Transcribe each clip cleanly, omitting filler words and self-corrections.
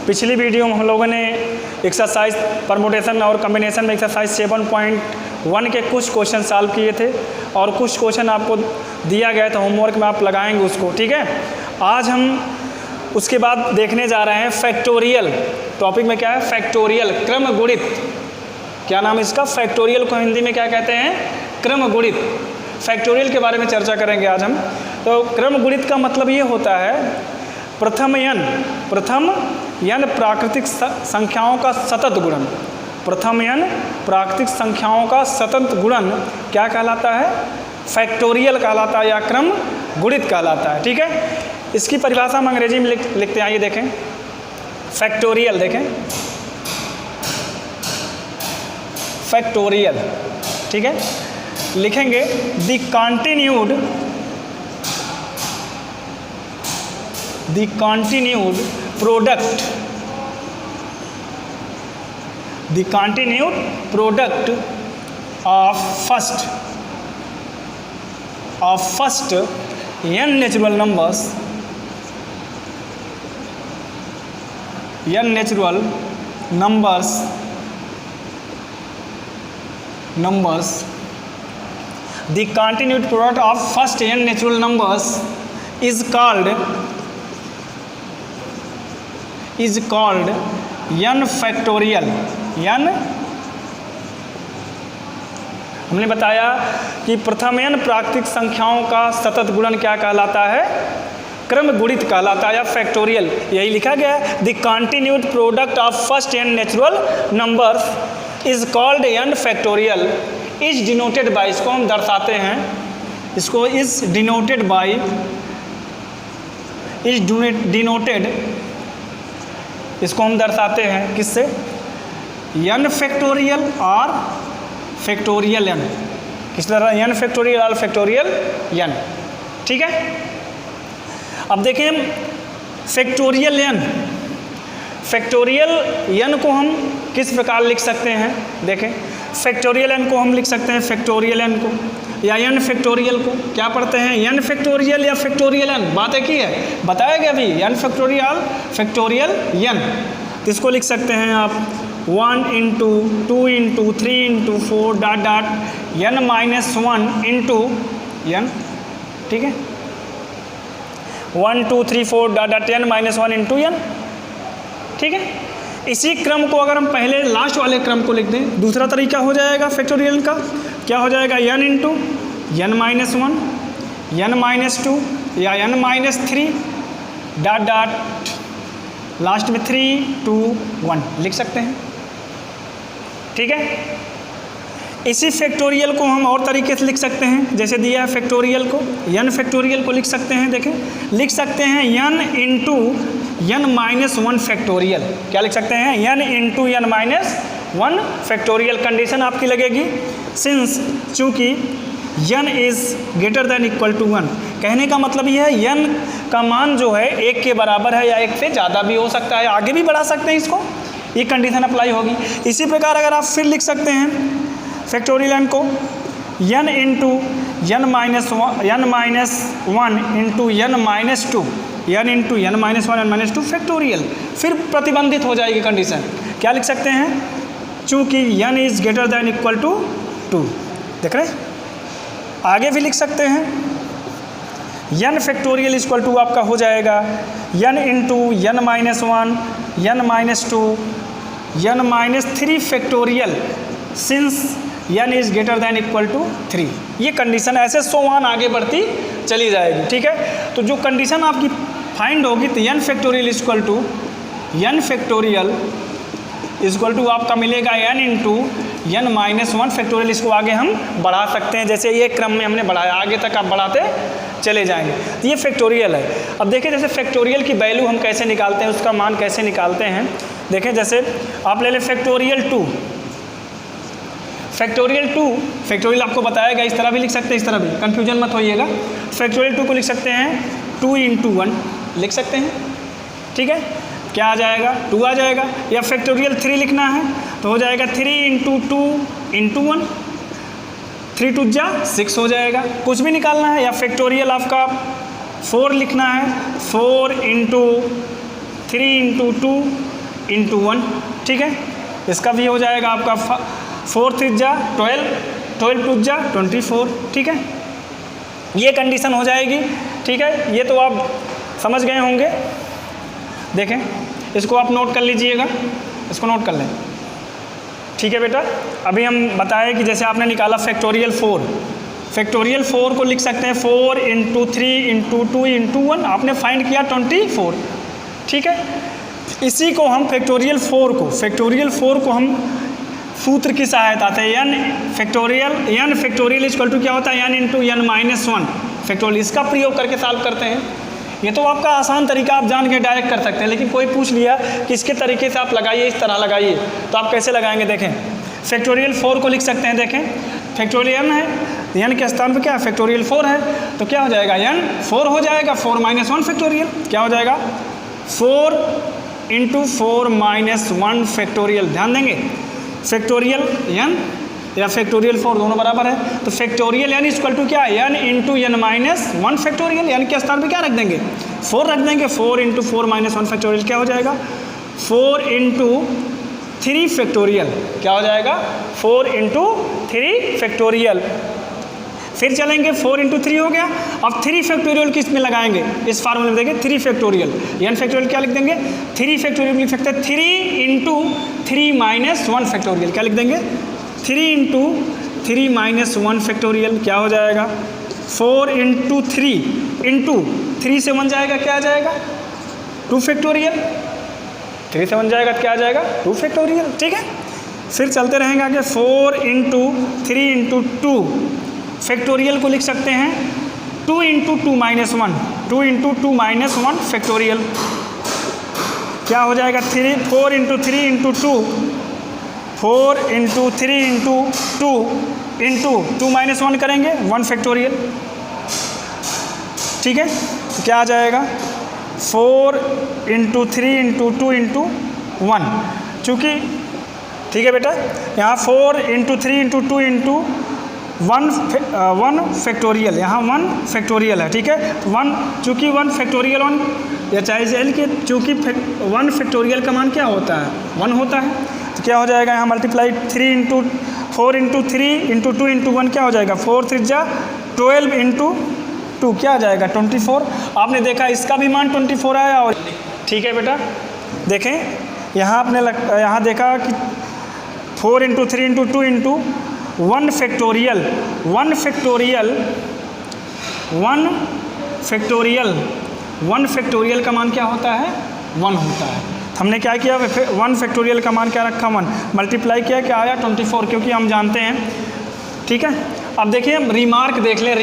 पिछली वीडियो में हम लोगों ने एक्सरसाइज परमुटेशन और कम्बिनेशन में एक्सरसाइज 7.1 के कुछ क्वेश्चन सॉल्व किए थे और कुछ क्वेश्चन आपको दिया गया था होमवर्क में, आप लगाएंगे उसको, ठीक है। आज हम उसके बाद देखने जा रहे हैं फैक्टोरियल। टॉपिक में क्या है? फैक्टोरियल, क्रम गुणित। क्या नाम इसका? फैक्टोरियल को हिंदी में क्या कहते हैं? क्रम गुणित। फैक्टोरियल के बारे में चर्चा करेंगे आज हम। तो क्रम गुणित का मतलब ये होता है प्रथम n प्राकृतिक संख्याओं का सतत गुणन। प्रथम n प्राकृतिक संख्याओं का सतत गुणन क्या कहलाता है? फैक्टोरियल कहलाता है या क्रम गुणित कहलाता है, ठीक है। इसकी परिभाषा हम अंग्रेजी में लिखते हैं, आइए देखें। फैक्टोरियल देखें, फैक्टोरियल, ठीक है। लिखेंगे the continued product of first n natural numbers the continued product of first n natural numbers is called n factorial। हमने बताया कि प्रथम n प्राकृतिक संख्याओं का सतत गुणन क्या कहलाता है? क्रम गुणित कहलाता है या फैक्टोरियल। यही लिखा गया है, the continued product of first n natural numbers is called n factorial. Is denoted by, इसको हम दर्शाते हैं, इसको इज डिनोटेड बाय, इसको हम दर्शाते हैं किससे? n फैक्टोरियल और फैक्टोरियल n। किस तरह? n फैक्टोरियल और फैक्टोरियल n, ठीक है। अब देखें फैक्टोरियल n को हम किस प्रकार लिख सकते हैं? देखें फैक्टोरियल n को हम लिख सकते हैं फैक्टोरियल n को या n फैक्टोरियल को। क्या पढ़ते हैं? n फैक्टोरियल या फैक्टोरियल n, बात एक ही है, बताया गया अभी। n फैक्टोरियल n, तो इसको लिख सकते हैं आप 1 into 2 into 3 into 4 n minus 1 into n, ठीक है। 1 2 3 4 n माइनस 1 इंटू n, ठीक है। इसी क्रम को अगर हम पहले लास्ट वाले क्रम को लिख दें, दूसरा तरीका हो जाएगा फैक्टोरियल का। क्या हो जाएगा? n into n minus 1 n minus 2 या n माइनस 3 लास्ट में 3 2 1 लिख सकते हैं, ठीक है। इसी फैक्टोरियल को हम और तरीके से लिख सकते हैं, जैसे दिया है फैक्टोरियल को, n फैक्टोरियल को लिख सकते हैं। देखें, लिख सकते हैं n into n minus 1 factorial. क्या लिख सकते हैं? n into n minus 1 factorial. Condition आपकी लगेगी सिंस, चूँकि n is greater than equal to 1। कहने का मतलब यह है n का मान जो है 1 के बराबर है या 1 से ज़्यादा भी हो सकता है, आगे भी बढ़ा सकते हैं इसको, ये कंडीशन अप्लाई होगी। इसी प्रकार अगर आप फिर लिख सकते हैं फैक्टोरियल n को n into n minus 1 into n minus 2 n into n minus 1 n minus 2 factorial. फिर प्रतिबंधित हो जाएगी कंडीशन। क्या लिख सकते हैं? चूँकि n is greater than equal to 2। देख रहे हैं? आगे भी लिख सकते हैं n फैक्टोरियल इक्वल टू आपका हो जाएगा n into n minus 1 n minus 2 n minus 3 factorial since n is greater than equal to 3। ये कंडीशन ऐसे 100 आगे बढ़ती चली जाएगी, ठीक है। तो जो कंडीशन आपकी फाइंड होगी तो n फैक्टोरियल इक्वल टू आपका मिलेगा n into n minus 1 factorial. इसको आगे हम बढ़ा सकते हैं, जैसे ये क्रम में हमने बढ़ाया, आगे तक आप बढ़ाते चले जाएंगे। तो ये फैक्टोरियल है। अब देखिए जैसे फैक्टोरियल की वैल्यू हम कैसे निकालते हैं, उसका मान कैसे निकालते हैं। देखें जैसे आप ले लें फैक्टोरियल 2, फैक्टोरियल आपको बताया गया, इस तरह भी लिख सकते हैं, इस तरह भी, कन्फ्यूजन मत होइएगा। फैक्टोरियल 2 को लिख सकते हैं 2 इंटू 1 लिख सकते हैं, ठीक है। क्या आ जाएगा? 2 आ जाएगा। या फैक्टोरियल 3 लिखना है तो हो जाएगा 3 इंटू 2 इंटू 1, 3 2 जा 6 हो जाएगा। कुछ भी निकालना है। या फैक्टोरियल आपका 4 लिखना है, 4 इंटू 3 इंटू 2 इंटू 1, ठीक है। इसका भी हो जाएगा आपका 4 3 जा 12, 12 2 जा 24, ठीक है। ये कंडीशन हो जाएगी, ठीक है। ये तो आप समझ गए होंगे। देखें, इसको आप नोट कर लीजिएगा, इसको नोट कर लें, ठीक है बेटा। अभी हम बताएं कि जैसे आपने निकाला फैक्टोरियल 4, फैक्टोरियल 4 को लिख सकते हैं 4 इंटू 3 इंटू 2 इंटू 1, आपने फाइंड किया 24, ठीक है। इसी को हम फैक्टोरियल 4 को हम सूत्र की सहायता से n फैक्टोरियल इक्वल टू क्या होता है n into n minus 1 factorial, इसका प्रयोग करके सॉल्व करते हैं। ये तो आपका आसान तरीका, आप जान के डायरेक्ट कर सकते हैं, लेकिन कोई पूछ लिया कि इसके तरीके से आप लगाइए, इस तरह लगाइए, तो आप कैसे लगाएंगे। देखें, फैक्टोरियल 4 को लिख सकते हैं। देखें, फैक्टोरियल n है, n के स्थान पर क्या है, फैक्टोरियल 4 है, तो क्या हो जाएगा n 4 हो जाएगा, 4 माइनस 1 फैक्टोरियल क्या हो जाएगा, 4 इंटू 4 माइनस 1 फैक्टोरियल। ध्यान देंगे, फैक्टोरियल n या फैक्टोरियल 4 दोनों बराबर है, तो फैक्टोरियल n इक्वल टू क्या है, n into n minus 1 factorial. n के स्थान पे क्या रख देंगे, 4 रख देंगे, 4 इंटू 4 माइनस 1 फैक्टोरियल क्या हो जाएगा, 4 इंटू 3 फैक्टोरियल क्या हो जाएगा, 4 इंटू 3 फैक्टोरियल। फिर चलेंगे, 4 इंटू 3 हो गया। अब 3 फैक्टोरियल किस में लगाएंगे, इस फार्मूले में देंगे 3 फैक्टोरियल, n फैक्टोरियल क्या लिख देंगे, 3 फैक्टोरियल लिख सकते हैं, 3 इंटू 3 माइनस 1 फैक्टोरियल क्या लिख देंगे, 3 इंटू 3 माइनस 1 फैक्टोरियल क्या हो जाएगा, 4 इंटू 3 इंटू 3 से 1 जाएगा, क्या आ जाएगा 2 फैक्टोरियल, 3 से 1 जाएगा क्या आ जाएगा 2 फैक्टोरियल, ठीक है। फिर चलते रहेंगे आगे, 4 इंटू 3 इंटू 2 फैक्टोरियल को लिख सकते हैं 2 into 2 minus 1, 2 into 2 minus 1 factorial क्या हो जाएगा, 4 into 3 into 2, 4 into 3 into 2 into 2 minus 1 करेंगे 1 फैक्टोरियल, ठीक है। तो क्या आ जाएगा, 4 इंटू 3 इंटू 2 इंटू 1, चूँकि ठीक है बेटा, यहाँ 4 इंटू 3 इंटू 2 इंटू 1 फैक्टोरियल, यहाँ 1 फैक्टोरियल है, ठीक है। 1 चूँकि 1 फैक्टोरियल 1 या चाहे एल के, चूँकि 1 फैक्टोरियल का मान क्या होता है 1 होता है, तो क्या हो जाएगा यहाँ multiply 3 into 4 into 3 into 2 into 1 क्या हो जाएगा, 4 3 जा 12 इंटू 2 क्या आ जाएगा 24। आपने देखा इसका भी मान 24 आया, और ठीक है बेटा। देखें यहाँ आपने यहाँ देखा कि 4 into 3 into 2 into 1 factorial, 1 factorial 1 factorial 1 factorial का मान क्या होता है 1 होता है। हमने क्या किया, 1 फैक्टोरियल का मान क्या रखा 1, मल्टीप्लाई किया, क्या आया 24, क्योंकि हम जानते हैं, ठीक है। अब देखिए रिमार्क देख लें,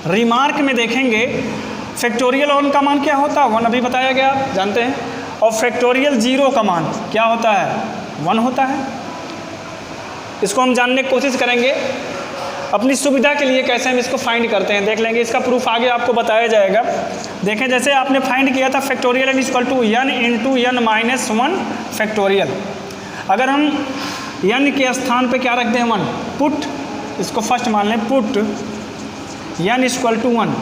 रिमार्क में देखेंगे फैक्टोरियल 1 का मान क्या होता है 1, अभी बताया गया, जानते हैं, और फैक्टोरियल 0 का मान क्या होता है 1 होता है। इसको हम जानने की कोशिश करेंगे अपनी सुविधा के लिए, कैसे हम इसको फाइंड करते हैं देख लेंगे, इसका प्रूफ आगे आपको बताया जाएगा। देखें, जैसे आपने फाइंड किया था factorial n equal to n into n minus 1 factorial, अगर हम n के स्थान पे क्या रख दें 1, पुट, इसको फर्स्ट मान लें, put n equal to 1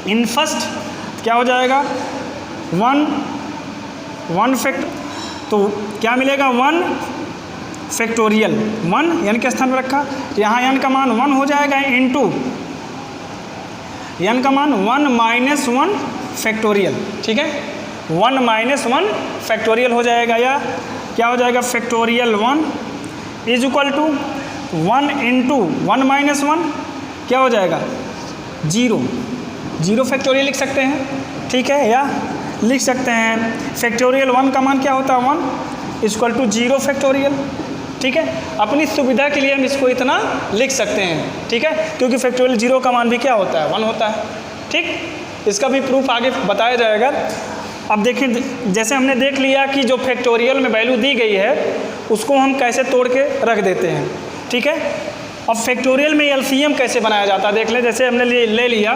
in first, क्या हो जाएगा 1 फैक्ट, तो क्या मिलेगा 1 फैक्टोरियल, 1 n के स्थान पर रखा, यहाँ n का मान 1 हो जाएगा, इंटू n का मान 1 माइनस 1 फैक्टोरियल, ठीक है, 1 माइनस 1 फैक्टोरियल हो जाएगा, या क्या हो जाएगा factorial 1 is equal to 1 into 1 minus 1 क्या हो जाएगा 0 फैक्टोरियल लिख सकते हैं, ठीक है, या लिख सकते हैं फैक्टोरियल 1 का मान क्या होता है 1 इक्वल टू 0 फैक्टोरियल, ठीक है। अपनी सुविधा के लिए हम इसको इतना लिख सकते हैं, ठीक है, क्योंकि फैक्टोरियल 0 का मान भी क्या होता है 1 होता है, ठीक। इसका भी प्रूफ आगे बताया जाएगा। अब देखिए, जैसे हमने देख लिया कि जो फैक्टोरियल में वैल्यू दी गई है उसको हम कैसे तोड़ के रख देते हैं, ठीक है। अब फैक्टोरियल में एलसीएम कैसे बनाया जाता है देख लें। जैसे हमने ले लिया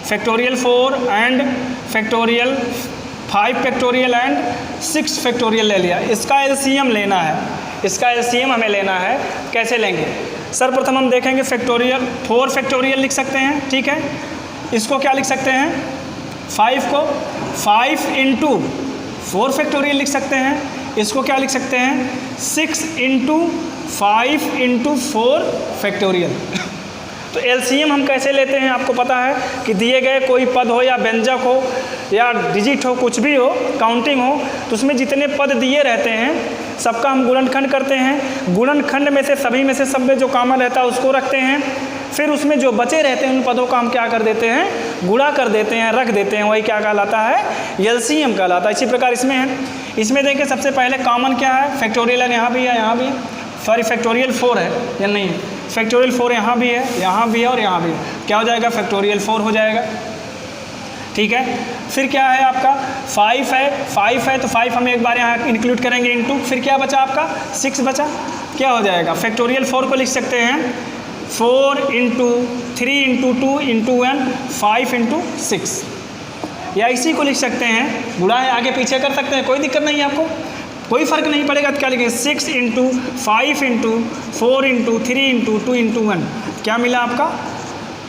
factorial 4 and factorial 5 factorial and 6 factorial ले लिया, इसका एलसीएम लेना है, इसका एलसीएम हमें लेना है, कैसे लेंगे। सर्वप्रथम हम देखेंगे फैक्टोरियल 4 फैक्टोरियल लिख सकते हैं, ठीक है, इसको क्या लिख सकते हैं 5 को 5 इंटू 4 फैक्टोरियल लिख सकते हैं। इसको क्या लिख सकते हैं 6 इंटू 5 इंटू 4 फैक्टोरियल। तो एलसीएम हम कैसे लेते हैं आपको पता है कि दिए गए कोई पद हो या व्यंजक हो या डिजिट हो, कुछ भी हो, काउंटिंग हो, तो उसमें जितने पद दिए रहते हैं सबका हम गुणनखंड करते हैं। गुणनखंड में से सभी में से सब में जो कॉमन रहता है उसको रखते हैं, फिर उसमें जो बचे रहते हैं उन पदों का हम क्या कर देते हैं गुणा कर देते हैं, रख देते हैं, वही क्या कहलाता है एलसीएम कहलाता है। इसी प्रकार इसमें है, इसमें देखिए सबसे पहले कॉमन क्या है फैक्टोरियल है, यहाँ भी है, यहाँ भी है, सॉरी फैक्टोरियल 4 है या नहीं है, फैक्टोरियल 4 यहाँ भी है, यहाँ भी है और यहाँ भी है, क्या हो जाएगा फैक्टोरियल 4 हो जाएगा। ठीक है, फिर क्या है आपका 5 है तो 5 हम एक बार यहाँ इंक्लूड करेंगे इंटू, फिर क्या बचा आपका 6 बचा, क्या हो जाएगा फैक्टोरियल 4 को लिख सकते हैं 4 इंटू 3 इंटू 2 इंटू 1 5 इंटू 6, या इसी को लिख सकते हैं गुणा है, आगे पीछे कर सकते हैं, कोई दिक्कत नहीं है आपको, कोई फ़र्क नहीं पड़ेगा। तो क्या लिखेंगे 6 into 5 into 4 into 3 into 2 into 1, क्या मिला आपका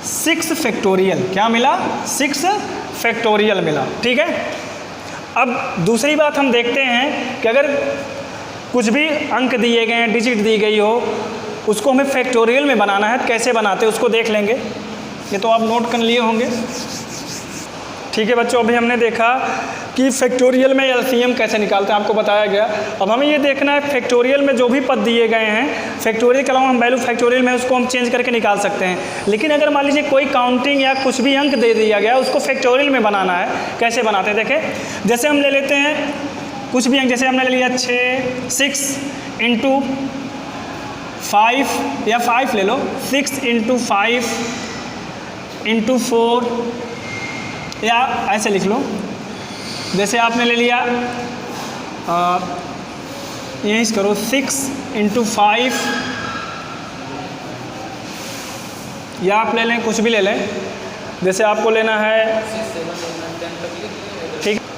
6 फैक्टोरियल, क्या मिला 6 फैक्टोरियल मिला। ठीक है, अब दूसरी बात हम देखते हैं कि अगर कुछ भी अंक दिए गए हैं, डिजिट दी गई हो, उसको हमें फैक्टोरियल में बनाना है, कैसे बनाते हैं उसको देख लेंगे, ये तो आप नोट कर लिए होंगे। ठीक है बच्चों, अभी हमने देखा कि फैक्टोरियल में एलसीएम कैसे निकालते हैं, आपको बताया गया। अब हमें ये देखना है फैक्टोरियल में जो भी पद दिए गए हैं, फैक्टोरियल के अलावा हम वैल्यू फैक्टोरियल में उसको हम चेंज करके निकाल सकते हैं। लेकिन अगर मान लीजिए कोई काउंटिंग या कुछ भी अंक दे दिया गया, उसको फैक्टोरियल में बनाना है, कैसे बनाते हैं देखें। जैसे हम ले लेते हैं कुछ भी अंक, जैसे हमने ले लिया 6 इंटू 5 या 5 ले लो, 6 इंटू 5 इंटू 4, या ऐसे लिख लो, जैसे आपने ले लिया यही करो 6 इंटू 5, या आप ले लें कुछ भी ले लें, जैसे आपको लेना है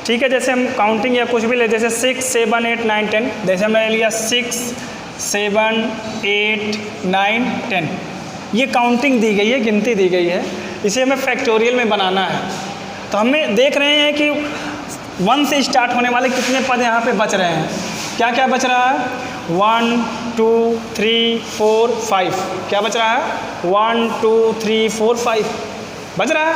ठीक है, जैसे हम काउंटिंग या कुछ भी ले, जैसे 6 7 8 9 10, जैसे हमने ले लिया 6 7 8 9 10, ये काउंटिंग दी गई है, गिनती दी गई है, इसे हमें फैक्टोरियल में बनाना है। तो हमें देख रहे हैं कि 1 से स्टार्ट होने वाले कितने पद यहाँ पे बच रहे हैं, क्या क्या बच रहा है 1 2 3 4 5, क्या बच रहा है 1 2 3 4 5 बच रहा है।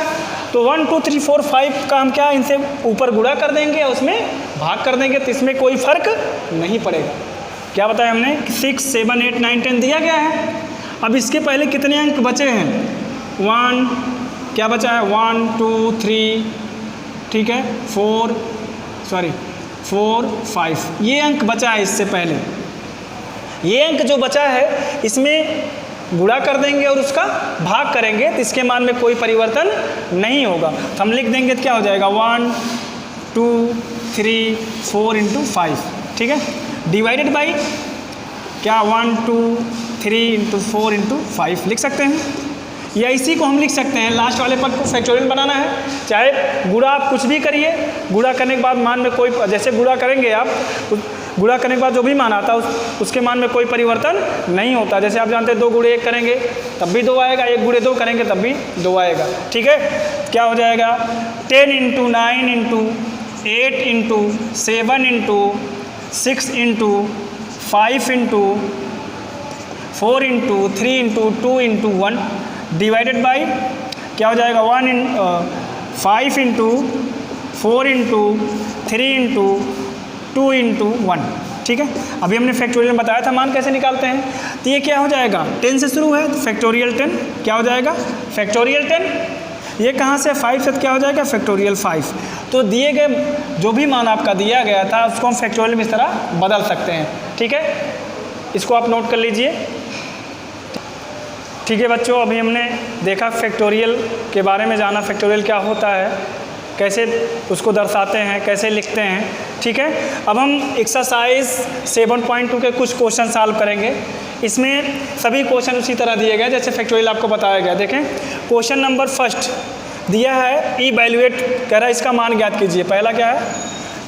तो 1 2 3 4 5 का हम क्या इनसे ऊपर गुणा कर देंगे, उसमें भाग कर देंगे, तो इसमें कोई फ़र्क नहीं पड़ेगा। क्या बताया हमने 6 7 8 9 10 दिया गया है। अब इसके पहले कितने अंक बचे हैं 1, क्या बचा है 1 2 3, ठीक है 4 5, ये अंक बचा है इससे पहले, ये अंक जो बचा है इसमें गुणा कर देंगे और उसका भाग करेंगे, तो इसके मान में कोई परिवर्तन नहीं होगा। तो हम लिख देंगे तो क्या हो जाएगा 1 2 3 4 इंटू 5, ठीक है, डिवाइडेड बाई क्या 1 2 3 इंटू 4 इंटू 5 लिख सकते हैं, या इसी को हम लिख सकते हैं लास्ट वाले पद को फैक्टोरियल बनाना है। चाहे गुणा आप कुछ भी करिए, गुणा करने के बाद मान में कोई, जैसे गुणा करेंगे आप, गुणा करने के बाद जो भी मान आता है उसके मान में कोई परिवर्तन नहीं होता। जैसे आप जानते हैं 2 गुणे 1 करेंगे तब भी 2 आएगा, 1 गुणे 2 करेंगे तब भी 2 आएगा। ठीक है, क्या हो जाएगा 10 into 9 into 8 into 7 into 6 into 5 into 4 into 3 into 2 into 1 divided by क्या हो जाएगा 5 इंटू 4 इंटू 3 इंटू 2 इंटू 1। ठीक है, अभी हमने फैक्टोरियल में बताया था मान कैसे निकालते हैं। तो ये क्या हो जाएगा 10 से शुरू है तो फैक्टोरियल 10, क्या हो जाएगा फैक्टोरियल 10, ये कहाँ से 5 से क्या हो जाएगा फैक्टोरियल 5। तो दिए गए जो भी मान आपका दिया गया था उसको हम फैक्टोरियल में इस तरह बदल सकते हैं। ठीक है, इसको आप नोट कर लीजिए। ठीक है बच्चों, अभी हमने देखा फैक्टोरियल के बारे में, जाना फैक्टोरियल क्या होता है, कैसे उसको दर्शाते हैं, कैसे लिखते हैं। ठीक है, अब हम एक्सरसाइज 7.2 के कुछ क्वेश्चन सॉल्व करेंगे। इसमें सभी क्वेश्चन उसी तरह दिए गए जैसे फैक्टोरियल आपको बताया गया। देखें क्वेश्चन नंबर 1 दिया है इवैल्यूएट, कह रहा है इसका मान ज्ञात कीजिए। पहला क्या है,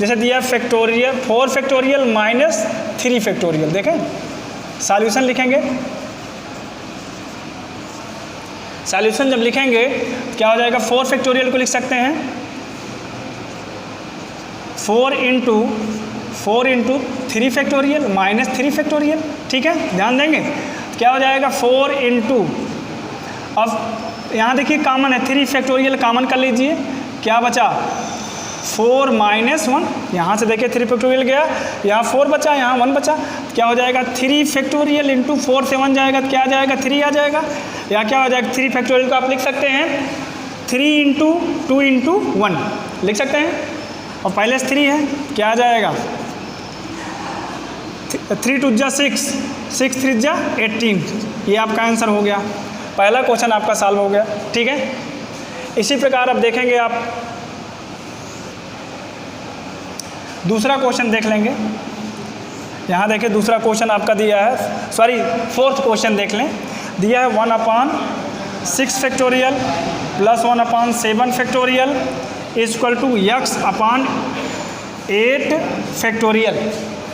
जैसे दिया फैक्टोरियल 4 फैक्टोरियल माइनस 3 फैक्टोरियल। देखें सॉल्यूशन लिखेंगे, सॉल्यूशन जब लिखेंगे क्या हो जाएगा 4 फैक्टोरियल को लिख सकते हैं 4 इंटू 3 फैक्टोरियल माइनस 3 फैक्टोरियल, ठीक है, ध्यान देंगे क्या हो जाएगा 4 इंटू, अब यहाँ देखिए कॉमन है 3 फैक्टोरियल कॉमन कर लीजिए, क्या बचा 4 माइनस 1, यहाँ से देखिए 3 फैक्टोरियल गया, यहाँ 4 बचा, यहाँ 1 बचा, क्या हो जाएगा 3 फैक्टोरियल इंटू 4 से 1 जाएगा तो क्या आ जाएगा 3 आ जाएगा, या क्या हो जाएगा 3 फैक्टोरियल को आप लिख सकते हैं 3 इंटू 2 इंटू 1 लिख सकते हैं, और पहले से 3 है, क्या आ जाएगा 3 2 जा 6, 6 3 जा 18, ये आपका आंसर हो गया, पहला क्वेश्चन आपका सॉल्व हो गया, ठीक है। इसी प्रकार अब देखेंगे आप दूसरा क्वेश्चन देख लेंगे, यहाँ देखिए दूसरा क्वेश्चन आपका दिया है, सॉरी फोर्थ क्वेश्चन देख लें, दिया है 1/6 factorial plus 1/7 factorial is equal to x/8 factorial,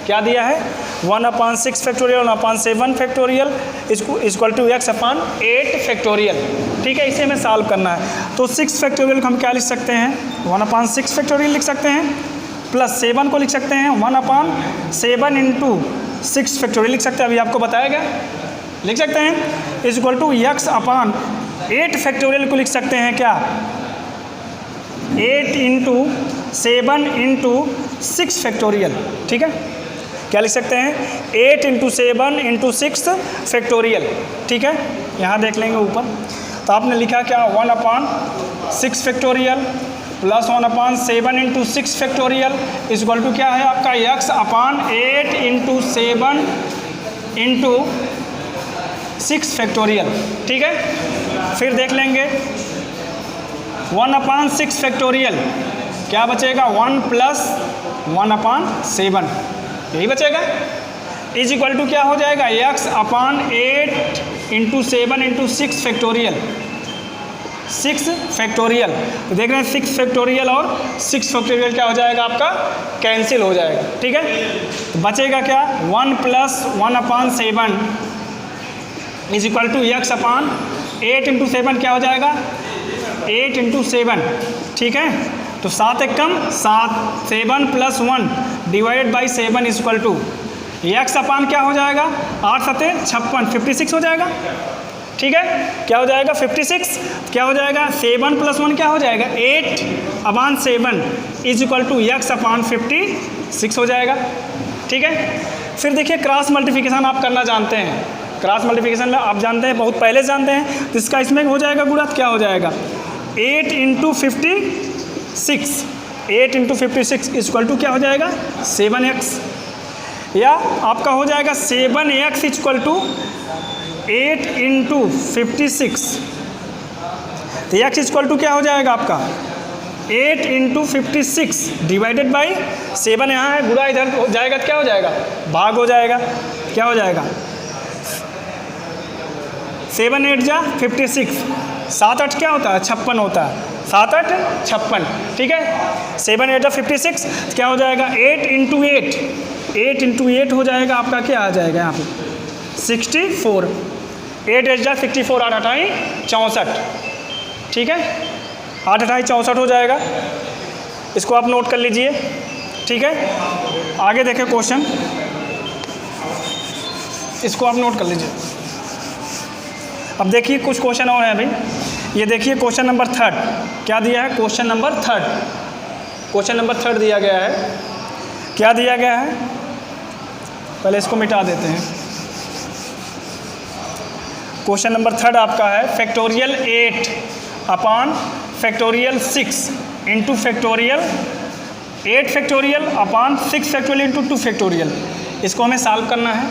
क्या दिया है 1/6 factorial 1/7 factorial equal to x/8 factorial, ठीक है, इसे हमें सॉल्व करना है। तो 6 फैक्टोरियल को हम क्या लिख सकते हैं 1/6 फैक्टोरियल लिख सकते हैं, प्लस 7 को लिख सकते हैं 1/7 इंटू 6 फैक्टोरियल लिख सकते हैं, अभी आपको बताया गया, लिख सकते हैं is equal to x/8 factorial को लिख सकते हैं क्या 8 इंटू 7 इंटू 6 फैक्टोरियल, ठीक है, क्या लिख सकते हैं 8 इंटू 7 इंटू 6 फैक्टोरियल, ठीक है, यहाँ देख लेंगे ऊपर, तो आपने लिखा क्या 1/6 factorial plus 1/7 into 6 factorial is equal to क्या है आपका x/8 इंटू 7 इंटू 6 फैक्टोरियल, ठीक है। फिर देख लेंगे 1/6 फैक्टोरियल क्या बचेगा 1 प्लस 1/7 यही बचेगा, इज इक्वल टू क्या हो जाएगा x/8 into 7 into 6 factorial 6 factorial, तो देख रहे हैं 6 फैक्टोरियल और 6 फैक्टोरियल क्या हो जाएगा आपका कैंसिल हो जाएगा, ठीक है, तो बचेगा क्या 1 plus 1/7 is equal to x/8 into 7 क्या हो जाएगा 8 इंटू 7, ठीक है, तो 7 एक कम 7 7 plus 1 divided by 7 is equal to x/ क्या हो जाएगा 8 7 56 56 हो जाएगा, ठीक है, क्या हो जाएगा 56, क्या हो जाएगा 7 प्लस 1 क्या हो जाएगा 8/7 इज इक्वल टू x/56 हो जाएगा, ठीक है। फिर देखिए क्रॉस मल्टीप्लिकेशन आप करना जानते हैं, क्रॉस मल्टीप्लिकेशन में आप जानते हैं बहुत पहले जानते हैं, तो इसका इसमें हो जाएगा गुणा, क्या हो जाएगा 8 into 56 8 into 56 is equal to क्या हो जाएगा 7x, या आपका हो जाएगा 7x is equal to 8 into 56, तो x इज इक्वल टू क्या हो जाएगा आपका 8 इंटू 56 डिवाइडेड बाई 7, यहाँ है गुणा इधर हो जाएगा तो क्या हो जाएगा भाग हो जाएगा, क्या हो जाएगा 7 8 जा 56, 7 8 क्या होता है 56 होता है, 7 8 56, ठीक है, 7 8 जा 56 क्या हो जाएगा 8 इंटू 8 इंटू 8 हो जाएगा आपका क्या आ जाएगा यहाँ पे 64, 8 8 जा 64 8 8 64, ठीक है, 8 8 64 हो जाएगा, इसको आप नोट कर लीजिए, ठीक है। आगे देखें क्वेश्चन, इसको आप नोट कर लीजिए। अब देखिए कुछ क्वेश्चन और हैं अभी, ये देखिए क्वेश्चन नंबर 3 क्या दिया है, क्वेश्चन नंबर 3 दिया गया है, क्या दिया गया है, पहले इसको मिटा देते हैं। क्वेश्चन नंबर 3 आपका है factorial 8 upon factorial 6 into factorial 8 factorial upon 6 factorial into 2 factorial, इसको हमें सॉल्व करना है,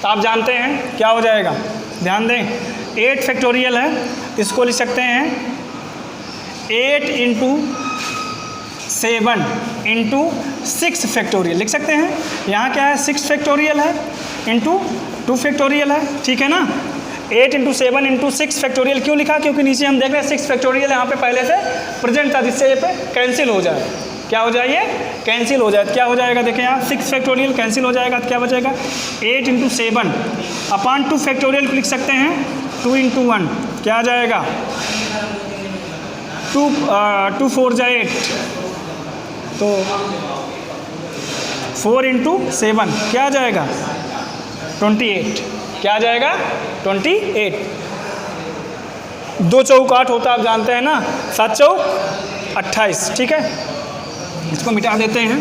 तो आप जानते हैं क्या हो जाएगा, ध्यान दें 8 फैक्टोरियल है, इसको लिख सकते हैं 8 इंटू 7 इंटू 6 फैक्टोरियल लिख सकते हैं, यहाँ क्या है 6 फैक्टोरियल है इंटू 2 फैक्टोरियल है, ठीक है ना। 8 इंटू 7 इंटू 6 फैक्टोरियल क्यों लिखा, क्योंकि नीचे हम देख रहे हैं 6 फैक्टोरियल यहाँ पे पहले से प्रेजेंट था, जिससे ये पे कैंसिल हो जाए, क्या हो जाए ये कैंसिल हो जाए, क्या हो जाएगा देखें यहाँ 6 फैक्टोरियल कैंसिल हो जाएगा, तो क्या बचेगा 8 इंटू 7 अपॉन 2 फैक्टोरियल को लिख सकते हैं 2 इंटू 1, क्या आ जाएगा 2 4 जा 8, तो 4 इंटू 7 क्या आ जाएगा 28। क्या आ जाएगा 28। 2 चौक 8 होता है, आप जानते हैं ना, 7 चौक 28। ठीक है, इसको मिटा देते हैं।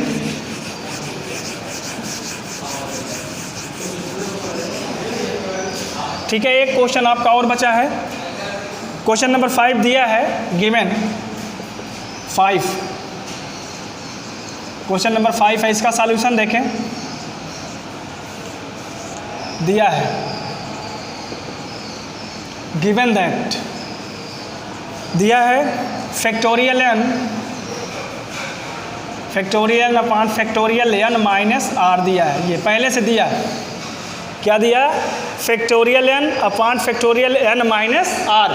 ठीक है, एक क्वेश्चन आपका और बचा है। क्वेश्चन नंबर 5 दिया है, गिवन 5। क्वेश्चन नंबर 5 है, इसका सॉल्यूशन देखें। दिया है गिवन दैट, दिया है factorial n upon factorial n minus r दिया है। ये पहले से दिया है, क्या दिया, factorial n upon factorial n minus r,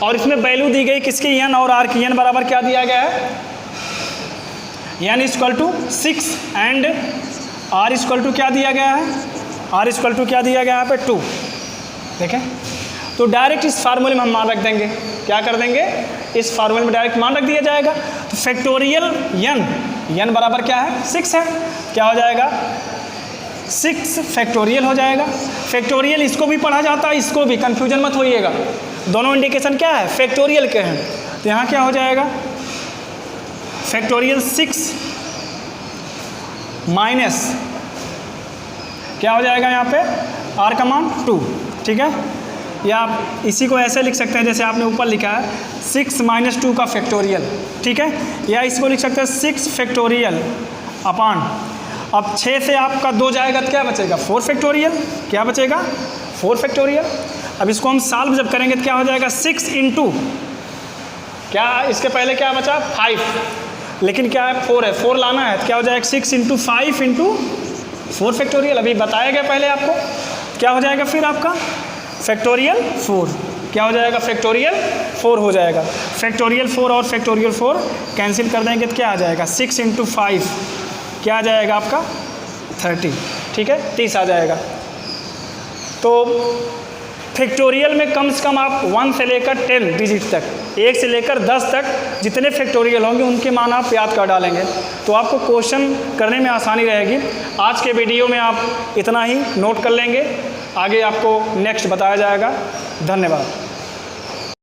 और इसमें वैल्यू दी गई किसकी, n और r की। n बराबर क्या दिया गया है, n equal to 6 and r equal to क्या दिया गया है, r इक्वल टू क्या दिया गया है यहाँ पे 2। देखें, तो डायरेक्ट इस फार्मूले में हम मान रख देंगे। क्या कर देंगे, इस फार्मूले में डायरेक्ट मान रख दिया जाएगा। तो फैक्टोरियल n बराबर क्या है 6 है, क्या हो जाएगा 6 फैक्टोरियल हो जाएगा। फैक्टोरियल इसको भी पढ़ा जाता है, इसको भी, कंफ्यूजन मत होइएगा, दोनों इंडिकेशन क्या है, फैक्टोरियल के हैं। तो यहाँ क्या हो जाएगा, फैक्टोरियल 6 माइनस क्या हो जाएगा यहाँ पे, r का मान 2। ठीक है, या आप इसी को ऐसे लिख सकते हैं जैसे आपने ऊपर लिखा है 6 माइनस 2 का फैक्टोरियल। ठीक है, या इसको लिख सकते हैं 6 फैक्टोरियल अपॉन, अब 6 से आपका 2 जाएगा तो क्या बचेगा 4 फैक्टोरियल। क्या बचेगा 4 फैक्टोरियल। अब इसको हम सॉल्व जब करेंगे तो क्या हो जाएगा 6 इंटू क्या, इसके पहले क्या बचा 5, लेकिन क्या है 4 है, 4 लाना है तो क्या हो जाएगा 6 इंटू 5 इंटू 4 फैक्टोरियल। अभी बताया गया पहले आपको, क्या हो जाएगा फिर आपका फैक्टोरियल 4। क्या हो जाएगा फैक्टोरियल 4 हो जाएगा। फैक्टोरियल 4 और फैक्टोरियल 4 कैंसिल कर देंगे तो क्या आ जाएगा 6 इंटू 5 क्या आ जाएगा आपका 30। ठीक है, 30 आ जाएगा। तो फैक्टोरियल में कम से कम आप 1 से लेकर 10 डिजिट तक, 1 से लेकर 10 तक जितने फैक्टोरियल होंगे उनके मान आप याद कर डालेंगे, तो आपको क्वेश्चन करने में आसानी रहेगी। आज के वीडियो में आप इतना ही नोट कर लेंगे, आगे आपको नेक्स्ट बताया जाएगा। धन्यवाद।